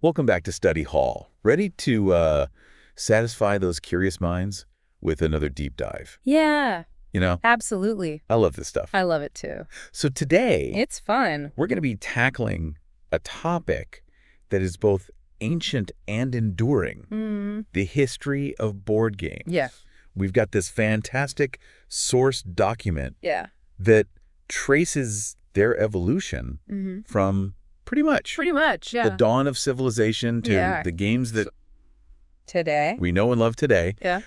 Welcome back to Study Hall. Ready to satisfy those curious minds with another deep dive? Yeah, You know, absolutely. I love this stuff. I love it too. So today, It's fun. we're going to be tackling a topic that is both ancient and enduring, the history of board games. Yeah. We've got this fantastic source document Yeah. that traces their evolution from pretty much Pretty much, yeah. the dawn of civilization to the games that Today. we know and love today. Yeah.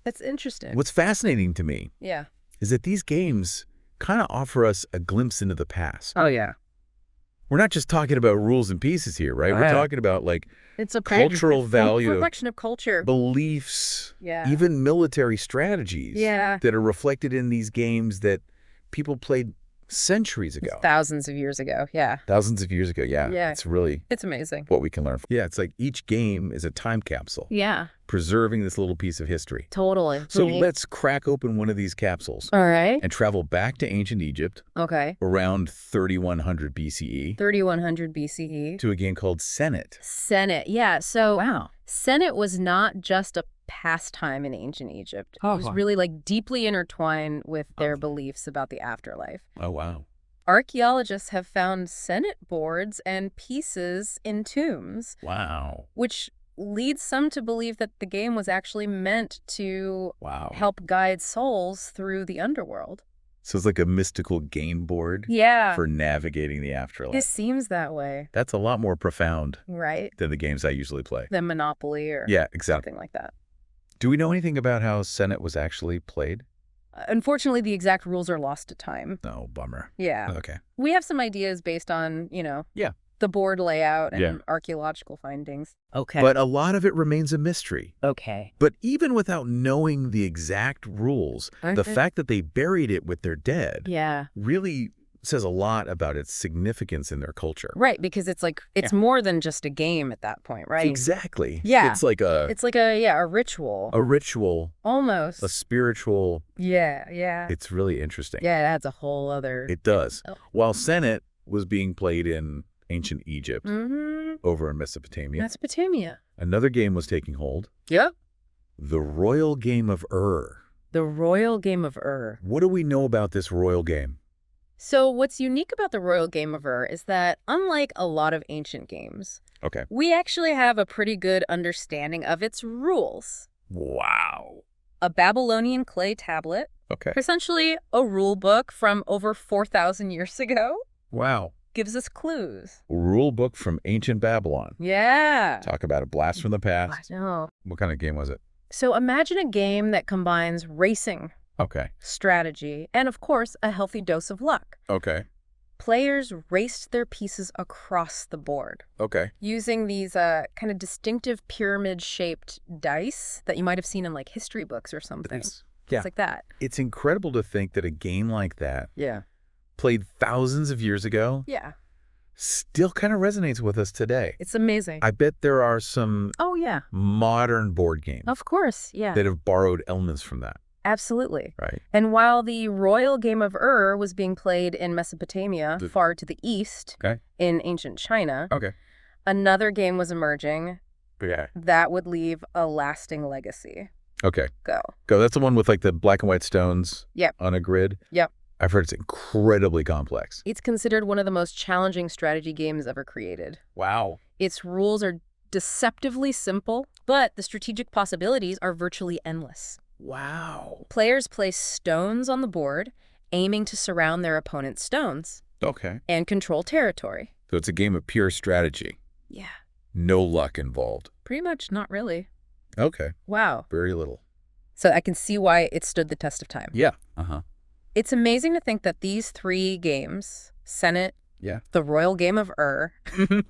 That's interesting. What's fascinating to me Yeah. is that these games kind of offer us a glimpse into the past. Oh, yeah. We're not just talking about rules and pieces here, right? We're talking about like It's a cultural value, reflection of culture. beliefs, Yeah. even military strategies that are reflected in these games that people played centuries ago. Thousands of years ago. Yeah. Thousands of years ago, yeah. Yeah. It's really It's amazing. what we can learn. Yeah, it's like each game is a time capsule, Yeah. preserving this little piece of history. Totally. So let's crack open one of these capsules All right. and travel back to ancient Egypt Okay. around 3100 BCE 3100 BCE. to a game called Senet. Senet. Yeah. So Wow. Senet was not just a pastime in ancient Egypt. It was really like deeply intertwined with their beliefs about the afterlife. Oh, wow. Archaeologists have found Senet boards and pieces in tombs, Wow. which leads some to believe that the game was actually meant to Wow. help guide souls through the underworld. So it's like a mystical game board Yeah. for navigating the afterlife. It seems that way, That's a lot more profound right? than the games I usually play. Than Monopoly or Yeah, exactly. something like that. Do we know anything about how Senet was actually played? Unfortunately, the exact rules are lost to time. No, bummer. Yeah. Okay. We have some ideas based on, Yeah. the board layout and Yeah. archaeological findings. Okay. But a lot of it remains a mystery. okay. But even without knowing the exact rules, the fact that they buried it with their dead Yeah. really says a lot about its significance in their culture. Right, because it's like, it's more than just a game at that point, right? Exactly. Yeah. It's like a a ritual. a ritual, Almost. a spiritual. Yeah. It's really interesting. Yeah, it adds a whole other... It does. Oh. While Senet was being played in ancient Egypt, over in Mesopotamia, Mesopotamia. another game was taking hold. Yep. The royal game of The royal game of What do we know about this royal game? So what's unique about the royal game of is that, unlike a lot of ancient games, Okay. we actually have a pretty good understanding of its rules. Wow. A Babylonian clay tablet, Okay. essentially a rule book from over 4,000 years ago, Wow. gives us clues. Rule book from ancient Babylon. Yeah. Talk about a blast from the I past. know. What kind of game was it? So imagine a game that combines racing, Okay. strategy, and of course, a healthy dose of luck. Okay. Players raced their pieces across the board Okay. using these kind of distinctive pyramid-shaped dice that you might have seen in like history books or something. It's Like that. It's incredible to think that a game like that, Yeah. played thousands of years ago, Yeah. still kind of resonates with us today. It's amazing. I bet there are some Oh, yeah. modern board games Of course. Yeah. that have borrowed elements from that, Absolutely. right? And while the royal game of was being played in Mesopotamia, far to the east, Okay. in ancient China, Okay. another game was emerging Yeah. that would leave a lasting legacy. Okay. Go. Go. That's the one with like the black and white stones Yep. on a grid. Yep. I've heard it's incredibly complex. It's considered one of the most challenging strategy games ever created. Wow. Its rules are deceptively simple, but the strategic possibilities are virtually endless. Wow. Players place stones on the board, aiming to surround their opponent's stones Okay. and control territory. So it's a game of pure strategy. Yeah. No luck involved. Pretty much not really. Okay. Wow. Very little. So I can see why it stood the test of time. Yeah. Uh-huh. It's amazing to think that these three games, Senet, Yeah. the Royal Game of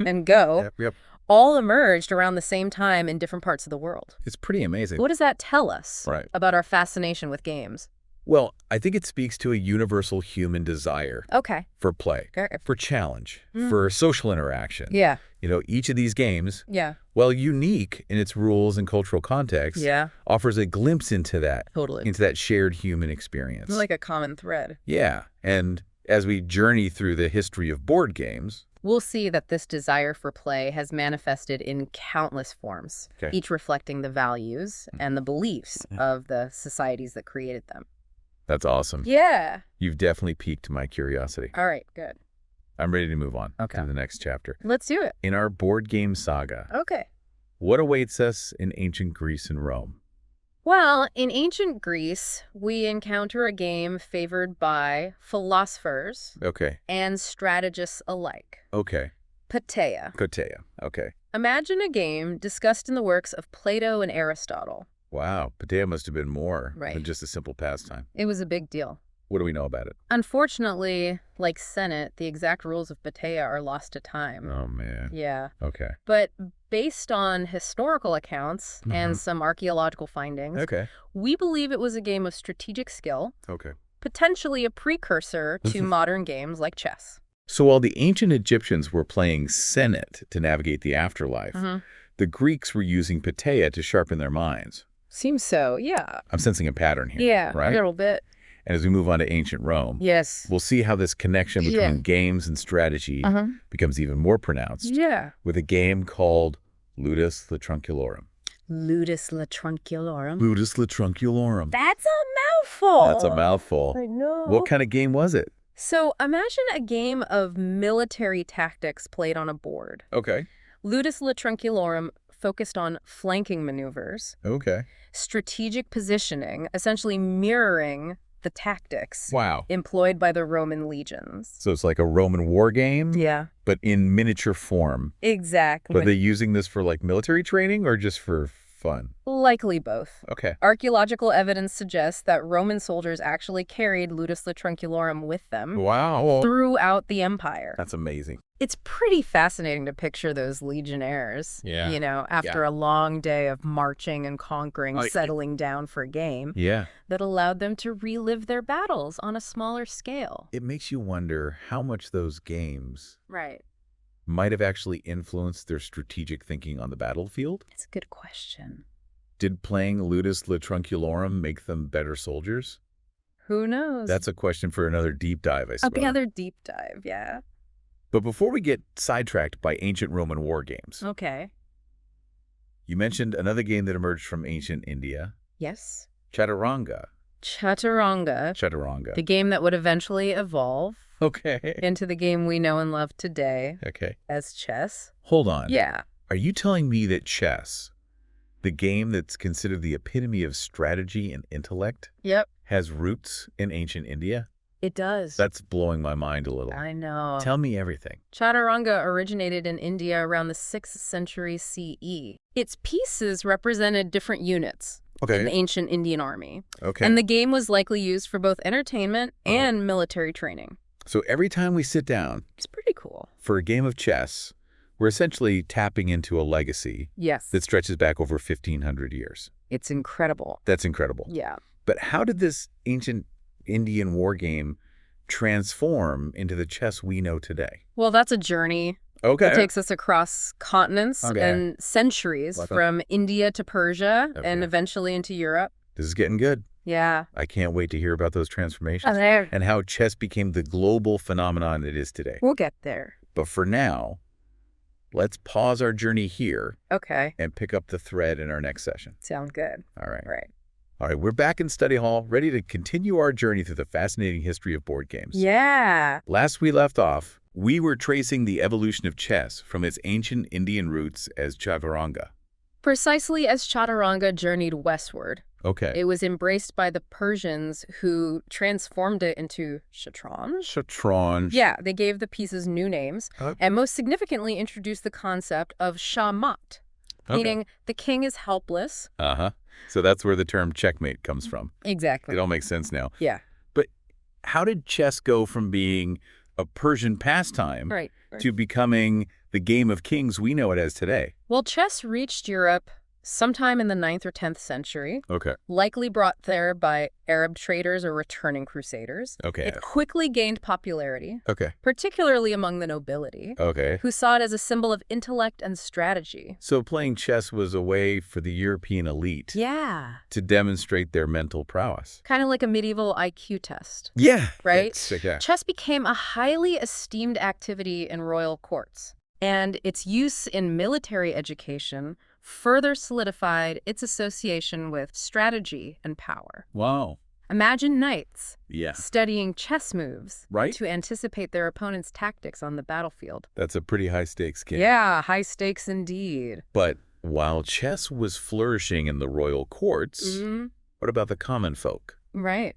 and Go, Yep. all emerged around the same time in different parts of the world. It's pretty amazing. What does that tell us about our fascination with games? Well, I think it speaks to a universal human desire Okay. for play, Okay. for challenge, for social interaction. Yeah. You know, each of these games, Yeah. while unique in its rules and cultural context, Yeah. offers a glimpse into that, Totally. into that shared human experience. Like a common thread. Yeah. And as we journey through the history of board games, We'll see that this desire for play has manifested in countless forms, each reflecting the values and the beliefs of the societies that created them. That's awesome. Yeah. You've definitely piqued my curiosity. All right, good. I'm ready to move on to the next chapter. Let's do it. In our board game saga, what awaits us in ancient Greece and Rome? Well, in ancient Greece, we encounter a game favored by philosophers and strategists alike. Petteia. Petteia. Imagine a game discussed in the works of Plato and Aristotle. Wow, Petteia must have been more than just a simple pastime. It was a big deal. What do we know about it? Unfortunately, like Senet, the exact rules of Petteia are lost to time. Oh, man. Yeah. But based on historical accounts and some archaeological findings, we believe it was a game of strategic skill, potentially a precursor to modern games like chess. So while the ancient Egyptians were playing Senet to navigate the afterlife, the Greeks were using Petteia to sharpen their minds. Seems so, yeah. I'm sensing a pattern here, right? A little bit. And as we move on to ancient Rome, we'll see how this connection between games and strategy becomes even more pronounced with a game called Ludus Latrunculo-rum. Ludus Latrunculo-rum? Ludus Latrunculo-rum. That's a mouthful. That's a mouthful. I know. What kind of game was it? So imagine a game of military tactics played on a board. Ludus Latrunculo-rum focused on flanking maneuvers. Strategic positioning, essentially mirroring the tactics employed by the Roman legions. So it's like a Roman war game? But in miniature form. Exactly. But are they using this for like military training or just for fun? Likely both. Archaeological evidence suggests that Roman soldiers actually carried Ludus Latrunculo-rum with them throughout the empire. That's amazing. It's pretty fascinating to picture those legionnaires, you know, after a long day of marching and conquering, settling down for a game that allowed them to relive their battles on a smaller scale. It makes you wonder how much those games Right. might have actually influenced their strategic thinking on the battlefield? It's a good question. Did playing Ludus Latrunculo-rum make them better soldiers? Who knows? That's a question for another deep dive, I suppose. Another deep dive, yeah. But before we get sidetracked by ancient Roman war games, Okay. you mentioned another game that emerged from ancient India. Yes. Chaturanga. Chaturanga. The game that would eventually evolve into the game we know and love today as chess. Hold on. Yeah. Are you telling me that chess, the game that's considered the epitome of strategy and intellect, has roots in ancient India? It does. That's blowing my mind a little. I know. Tell me everything. Chaturanga originated in India around the 6th century CE. Its pieces represented different units in the ancient Indian army. And the game was likely used for both entertainment and military training. So every time we sit down, it's pretty cool, for a game of chess, we're essentially tapping into a legacy that stretches back over 1,500 years. It's incredible. That's incredible. Yeah. But how did this ancient Indian war game transform into the chess we know today? Well, that's a journey. It takes us across continents and centuries, from India to Persia and eventually into Europe. This is getting good. Yeah. I can't wait to hear about those transformations and how chess became the global phenomenon it is today. We'll get there. But for now, let's pause our journey here and pick up the thread in our next session. Sounds good. All right, we're back in study hall, ready to continue our journey through the fascinating history of board games. Yeah. Last we left off, we were tracing the evolution of chess from its ancient Indian roots as chaturanga. Precisely as chaturanga journeyed westward. It was embraced by the Persians, who transformed it into shatranj. Yeah, they gave the pieces new names, and most significantly introduced the concept of shamat, meaning the king is helpless. So that's where the term checkmate comes from. Exactly. It all makes sense now. Yeah. But how did chess go from being a Persian pastime to becoming the game of kings we know it as today? Well, chess reached Europe sometime in the 9th or 10th century. Okay. Likely brought there by Arab traders or returning crusaders. Okay. It quickly gained popularity. Okay. Particularly among the nobility. Okay. Who saw it as a symbol of intellect and strategy. So playing chess was a way for the European elite. Yeah. To demonstrate their mental prowess. Kind of like a medieval IQ test. Yeah. Right? Yeah. Chess became a highly esteemed activity in royal courts. And its use in military education further solidified its association with strategy and power. Wow. Imagine knights Yeah. studying chess moves Right? to anticipate their opponent's tactics on the battlefield. That's a pretty high-stakes game. Yeah, high stakes indeed. But while chess was flourishing in the royal courts, what about the common folk? Right.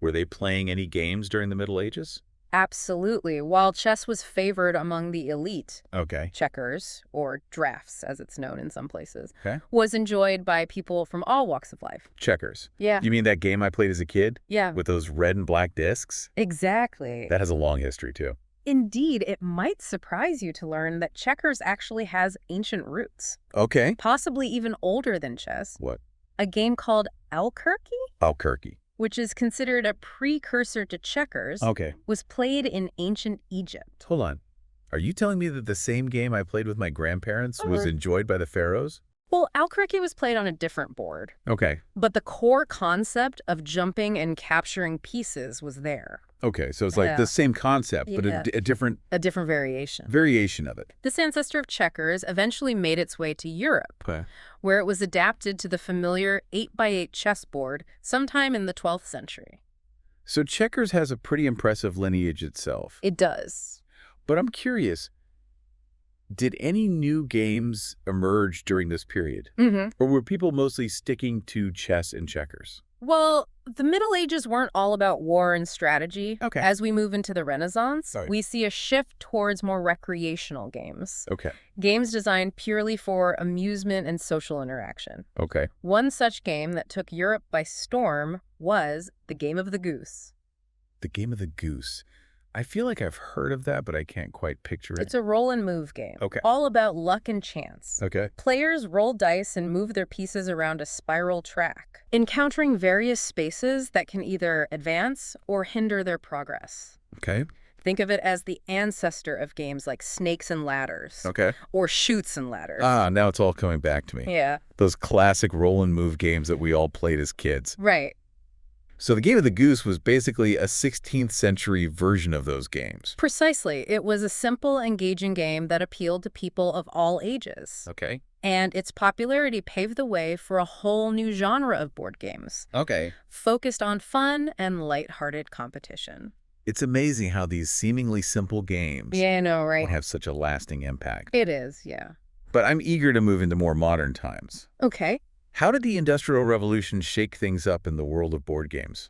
Were they playing any games during the Middle Ages? Absolutely. While chess was favored among the elite, Okay. checkers, or drafts as it's known in some places, Okay. was enjoyed by people from all walks of life. Checkers. Yeah. You mean that game I played as a kid? Yeah. With those red and black discs? Exactly. That has a long history, too. Indeed, it might surprise you to learn that checkers actually has ancient roots. Okay. Possibly even older than chess. What? A game called Alkirky, Alkirky. which is considered a precursor to checkers, Okay. was played in ancient Egypt. Hold on. Are you telling me that the same game I played with my grandparents was enjoyed by the pharaohs? Well, Alkirky was played on a different board. Okay. But the core concept of jumping and capturing pieces was there. Okay, so it's like the same concept, but a different... A different variation. Variation of it. This ancestor of checkers eventually made its way to Europe, Okay. where it was adapted to the familiar 8x8 chessboard sometime in the 12th century. So checkers has a pretty impressive lineage itself. It does. But I'm curious, did any new games emerge during this period? Or were people mostly sticking to chess and checkers? Well, the Middle Ages weren't all about war and strategy. Okay. As we move into the Renaissance, we see a shift towards more recreational games. Okay. Games designed purely for amusement and social interaction. Okay. One such game that took Europe by storm was the Game of the Goose. The Game of the Goose. I feel like I've heard of that, but I can't quite picture it. It's a roll and move game. Okay. All about luck and chance. Okay. Players roll dice and move their pieces around a spiral track, encountering various spaces that can either advance or hinder their progress. Okay. Think of it as the ancestor of games like Snakes and Ladders. Okay. Or Chutes and Ladders. Ah, now it's all coming back to me. Yeah. Those classic roll and move games that we all played as kids. Right. So the Game of the Goose was basically a 16th century version of those games. Precisely. It was a simple, engaging game that appealed to people of all ages. Okay. And its popularity paved the way for a whole new genre of board games. Okay. Focused on fun and lighthearted competition. It's amazing how these seemingly simple games Yeah, I know, right? have such a lasting impact. It is, yeah. But I'm eager to move into more modern times. Okay. How did the Industrial Revolution shake things up in the world of board games?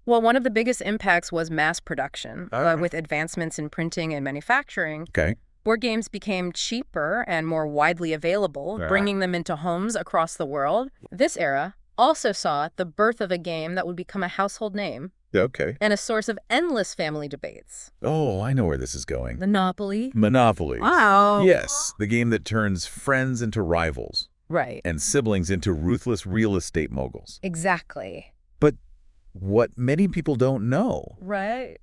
Well, one of the biggest impacts was mass production. With advancements in printing and manufacturing, Okay. board games became cheaper and more widely available, bringing them into homes across the world. This era also saw the birth of a game that would become a household name. Okay. And a source of endless family debates. Oh, I know where this is going. Monopoly. Monopoly. Wow. Yes, the game that turns friends into rivals. Right. And siblings into ruthless real estate moguls. Exactly. But what many people don't know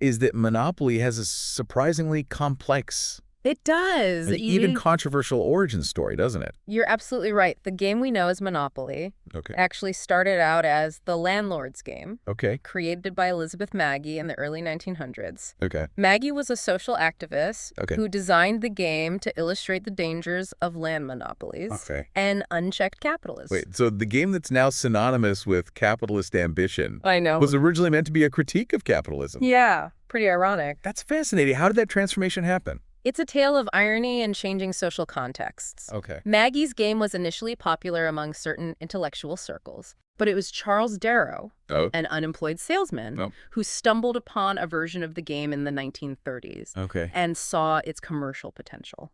is that Monopoly has a surprisingly complex, It does. and even controversial origin story, doesn't it? You're absolutely right. The game we know as Monopoly actually started out as the landlord's game, Okay. created by Elizabeth Maggie in the early 1900s. Okay. Maggie was a social activist who designed the game to illustrate the dangers of land monopolies and unchecked capitalism. Wait, so the game that's now synonymous with capitalist ambition I know. was originally meant to be a critique of capitalism. Yeah, pretty ironic. That's fascinating. How did that transformation happen? It's a tale of irony and changing social contexts. Okay. Maggie's game was initially popular among certain intellectual circles, but it was Charles Darrow, an unemployed salesman, who stumbled upon a version of the game in the 1930s and saw its commercial potential.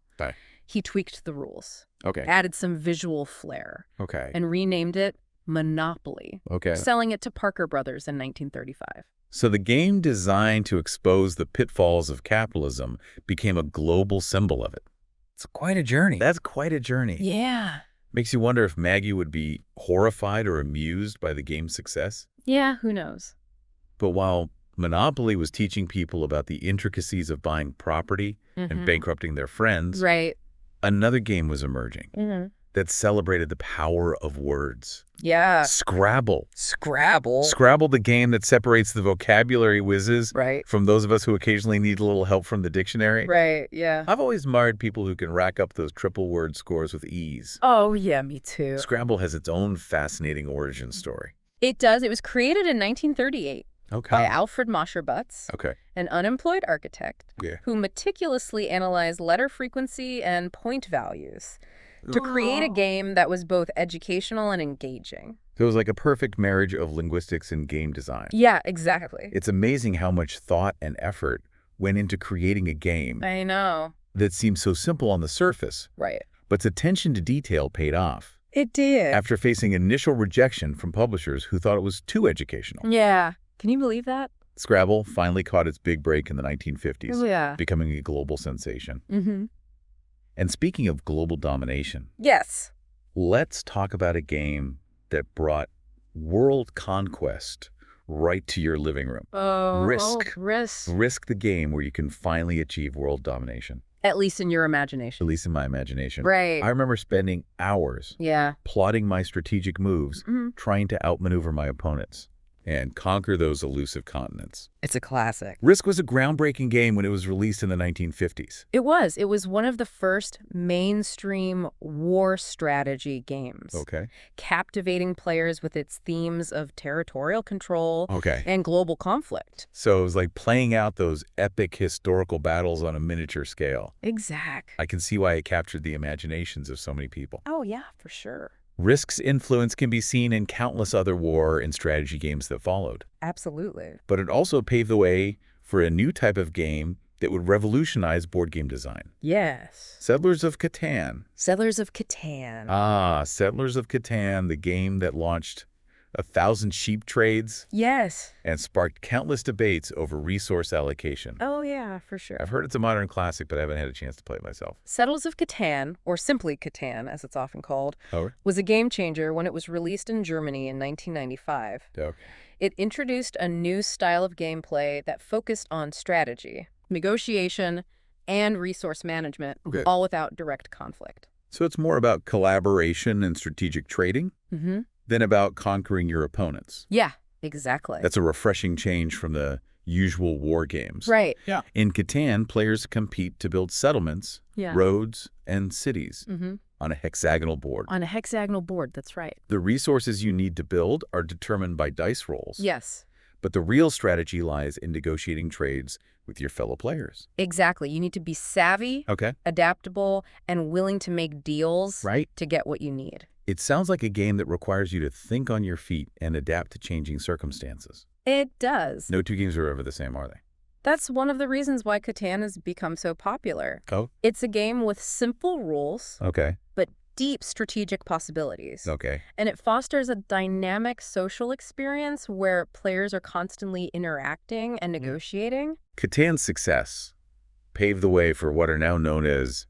He tweaked the rules, added some visual flair, and renamed it Monopoly, selling it to Parker Brothers in 1935. So the game designed to expose the pitfalls of capitalism became a global symbol of it. It's quite a journey. That's quite a journey. Yeah. Makes you wonder if Maggie would be horrified or amused by the game's success. Yeah, who knows? But while Monopoly was teaching people about the intricacies of buying property and bankrupting their friends, another game was emerging that celebrated the power of words. Yeah. Scrabble. Scrabble? Scrabble, the game that separates the vocabulary whizzes from those of us who occasionally need a little help from the dictionary. Right, yeah. I've always admired people who can rack up those triple word scores with ease. Oh, yeah, me too. Scrabble has its own fascinating origin story. It does. It was created in 1938. By Alfred Mosher Butts, an unemployed architect who meticulously analyzed letter frequency and point values to create a game that was both educational and engaging. So it was like a perfect marriage of linguistics and game design. Yeah, exactly. It's amazing how much thought and effort went into creating a game. I know. That seems so simple on the surface. Right. But its attention to detail paid off. It did. After facing initial rejection from publishers who thought it was too educational. Yeah. Can you believe that? Scrabble finally caught its big break in the 1950s, becoming a global sensation. And speaking of global domination, let's talk about a game that brought world conquest right to your living room. Risk. Risk, the game where you can finally achieve world domination. At least in your imagination. At least in my imagination. Right. I remember spending hours plotting my strategic moves, trying to outmaneuver my opponents and conquer those elusive continents. It's a classic. Risk was a groundbreaking game when it was released in the 1950s. It was. It was one of the first mainstream war strategy games. Captivating players with its themes of territorial control and global conflict. So it was like playing out those epic historical battles on a miniature scale. Exact. I can see why it captured the imaginations of so many people. Oh, yeah, for sure. Risk's influence can be seen in countless other war and strategy games that followed. Absolutely. But it also paved the way for a new type of game that would revolutionize board game design. Yes. Settlers of Catan. Settlers of Catan. Ah, Settlers of Catan, the game that launched 1,000 sheep trades. Yes. And sparked countless debates over resource allocation. Oh, yeah, for sure. I've heard it's a modern classic, but I haven't had a chance to play it myself. Settlers of Catan, or simply Catan, as it's often called, was a game changer when it was released in Germany in 1995. It introduced a new style of gameplay that focused on strategy, negotiation, and resource management, all without direct conflict. So it's more about collaboration and strategic trading? Than about conquering your opponents. Yeah, exactly. That's a refreshing change from the usual war games. Right. Yeah. In Catan, players compete to build settlements, roads, and cities on a hexagonal board. On a hexagonal board, that's right. The resources you need to build are determined by dice rolls. Yes. But the real strategy lies in negotiating trades with your fellow players. Exactly. You need to be savvy, adaptable, and willing to make deals to get what you need. It sounds like a game that requires you to think on your feet and adapt to changing circumstances. It does. No two games are ever the same, are they? That's one of the reasons why Catan has become so popular. It's a game with simple rules, but deep strategic possibilities. And it fosters a dynamic social experience where players are constantly interacting and negotiating. Catan's success paved the way for what are now known as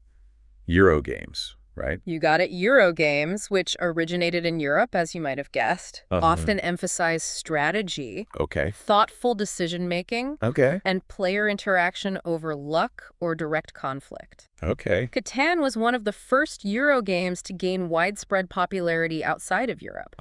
Euro games. Right? You got it. Euro games, which originated in Europe, as you might have guessed, often emphasize strategy, thoughtful decision-making, and player interaction over luck or direct conflict. Catan was one of the first Euro games to gain widespread popularity outside of Europe.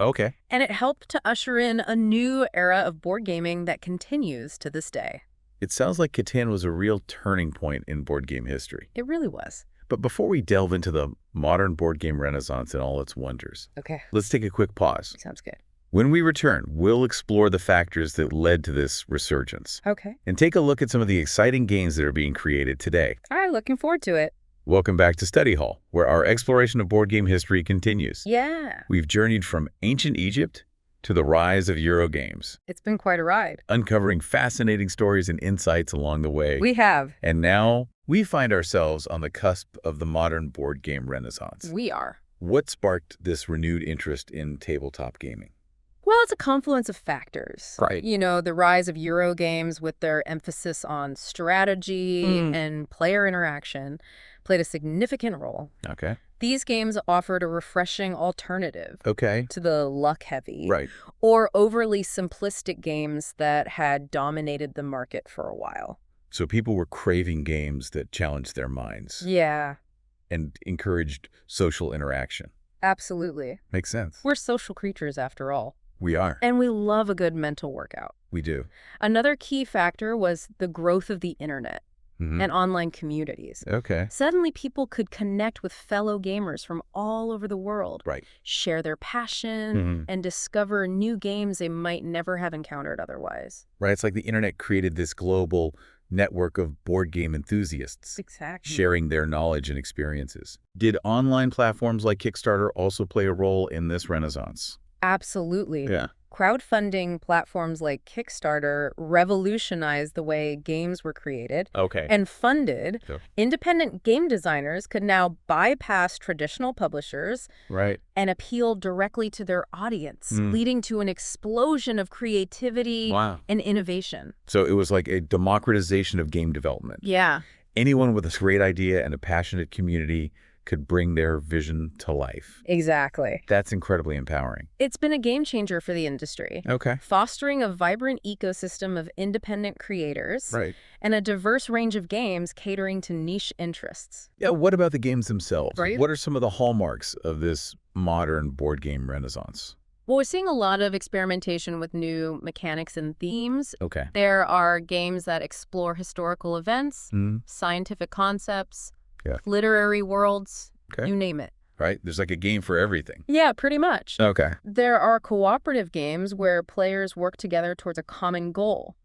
And it helped to usher in a new era of board gaming that continues to this day. It sounds like Catan was a real turning point in board game history. It really was. But before we delve into the modern board game renaissance and all its wonders, let's take a quick pause. Sounds good. When we return, we'll explore the factors that led to this resurgence. And take a look at some of the exciting games that are being created today. All right, looking forward to it. Welcome back to Study Hall, where our exploration of board game history continues. Yeah. We've journeyed from ancient Egypt to the rise of Euro games. It's been quite a ride. Uncovering fascinating stories and insights along the way. We have. And now we find ourselves on the cusp of the modern board game renaissance. We are. What sparked this renewed interest in tabletop gaming? Well, it's a confluence of factors. You know, the rise of Euro games with their emphasis on strategy and player interaction played a significant role. These games offered a refreshing alternative to the luck-heavy or overly simplistic games that had dominated the market for a while. So people were craving games that challenged their minds. Yeah. And encouraged social interaction. Absolutely. Makes sense. We're social creatures, after all. We are. And we love a good mental workout. We do. Another key factor was the growth of the internet and online communities. Suddenly, people could connect with fellow gamers from all over the world, share their passion, and discover new games they might never have encountered otherwise. Right. It's like the internet created this global network of board game enthusiasts. Exactly. Sharing their knowledge and experiences. Did online platforms like Kickstarter also play a role in this renaissance? Absolutely. Yeah. Crowdfunding platforms like Kickstarter revolutionized the way games were created and funded. Independent game designers could now bypass traditional publishers and appeal directly to their audience, leading to an explosion of creativity and innovation. So it was like a democratization of game development. Yeah. Anyone with a great idea and a passionate community could bring their vision to life. Exactly. That's incredibly empowering. It's been a game changer for the industry. Fostering a vibrant ecosystem of independent creators and a diverse range of games catering to niche interests. Yeah, what about the games themselves? What are some of the hallmarks of this modern board game renaissance? Well, we're seeing a lot of experimentation with new mechanics and themes. There are games that explore historical events, scientific concepts, literary worlds, you name it. Right? There's like a game for everything. Yeah, pretty much. There are cooperative games where players work together towards a common goal.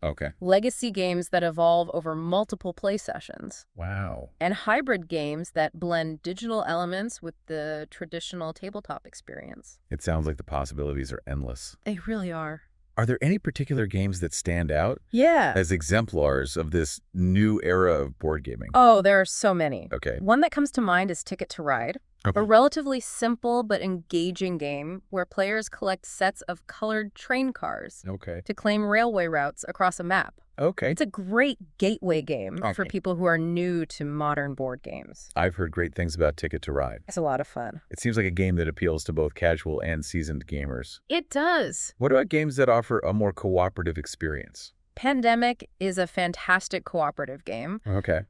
Legacy games that evolve over multiple play sessions. Wow. And hybrid games that blend digital elements with the traditional tabletop experience. It sounds like the possibilities are endless. They really are. Are there any particular games that stand out Yeah. as exemplars of this new era of board gaming? Oh, there are so many. One that comes to mind is Ticket to Ride, a relatively simple but engaging game where players collect sets of colored train cars to claim railway routes across a map. It's a great gateway game for people who are new to modern board games. I've heard great things about Ticket to Ride. It's a lot of fun. It seems like a game that appeals to both casual and seasoned gamers. It does. What about games that offer a more cooperative experience? Pandemic is a fantastic cooperative game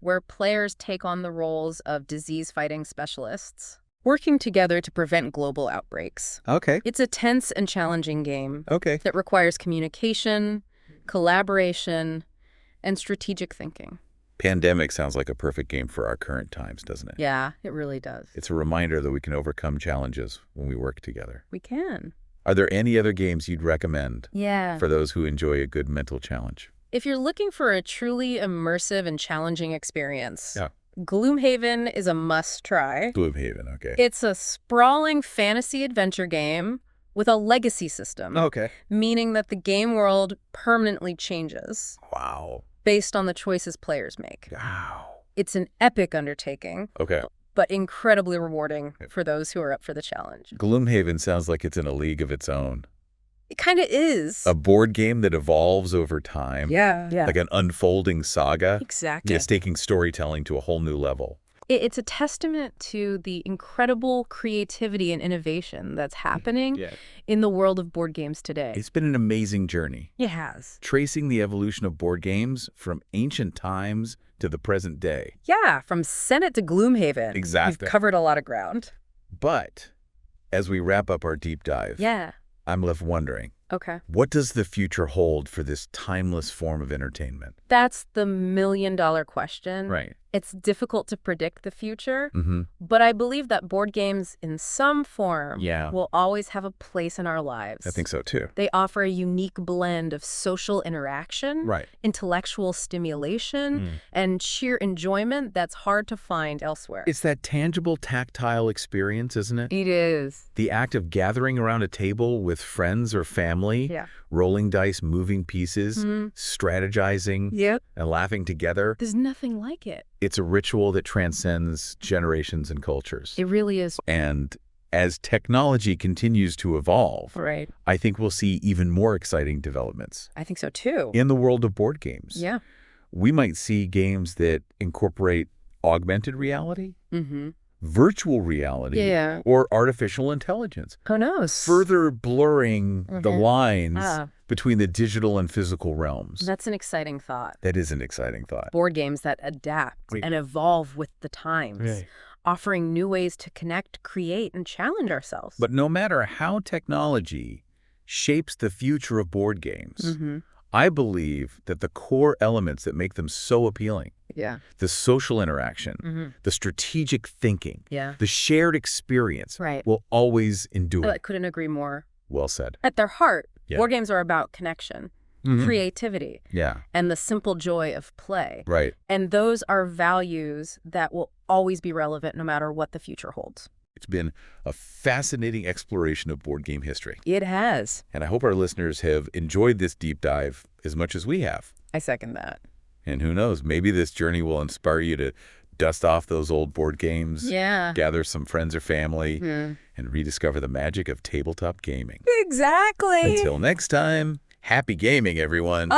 where players take on the roles of disease-fighting specialists, working together to prevent global outbreaks. It's a tense and challenging game that requires communication, collaboration, and strategic thinking. Pandemic sounds like a perfect game for our current times, doesn't it? Yeah, it really does. It's a reminder that we can overcome challenges when we work together. We can. Are there any other games you'd recommend Yeah. for those who enjoy a good mental challenge? If you're looking for a truly immersive and challenging experience, Gloomhaven is a must-try. Gloomhaven, okay. It's a sprawling fantasy adventure game with a legacy system. Meaning that the game world permanently changes. Wow. Based on the choices players make. Wow. It's an epic undertaking. But incredibly rewarding for those who are up for the challenge. Gloomhaven sounds like it's in a league of its own. It kind of is. A board game that evolves over time. Yeah. Like an unfolding saga. Exactly. Yes, taking storytelling to a whole new level. It's a testament to the incredible creativity and innovation that's happening in the world of board games today. It's been an amazing journey. It has. Tracing the evolution of board games from ancient times to the present day. Yeah, from Senet to Gloomhaven. Exactly. We've covered a lot of ground. But as we wrap up our deep dive, I'm left wondering, what does the future hold for this timeless form of entertainment? That's the million-dollar question. Right. It's difficult to predict the future, but I believe that board games in some form will always have a place in our lives. I think so, too. They offer a unique blend of social interaction, intellectual stimulation, and sheer enjoyment that's hard to find elsewhere. It's that tangible, tactile experience, isn't it? It is. The act of gathering around a table with friends or family, rolling dice, moving pieces, strategizing, and laughing together. There's nothing like it. It's a ritual that transcends generations and cultures. It really is. And as technology continues to evolve, I think we'll see even more exciting developments. I think so, too. In the world of board games. Yeah. We might see games that incorporate augmented reality, virtual reality or artificial intelligence. Who knows? Further blurring the lines between the digital and physical realms. That's an exciting thought. That is an exciting thought. Board games that adapt and evolve with the times, offering new ways to connect, create, and challenge ourselves. But no matter how technology shapes the future of board games, I believe that the core elements that make them so appealing, the social interaction, the strategic thinking, the shared experience, will always endure. I couldn't agree more. Well said. At their heart, board games are about connection, creativity, and the simple joy of play. Right. And those are values that will always be relevant no matter what the future holds. It's been a fascinating exploration of board game history. It has. And I hope our listeners have enjoyed this deep dive as much as we have. I second that. And who knows, maybe this journey will inspire you to dust off those old board games, gather some friends or family, and rediscover the magic of tabletop gaming. Exactly. Until next time, happy gaming, everyone.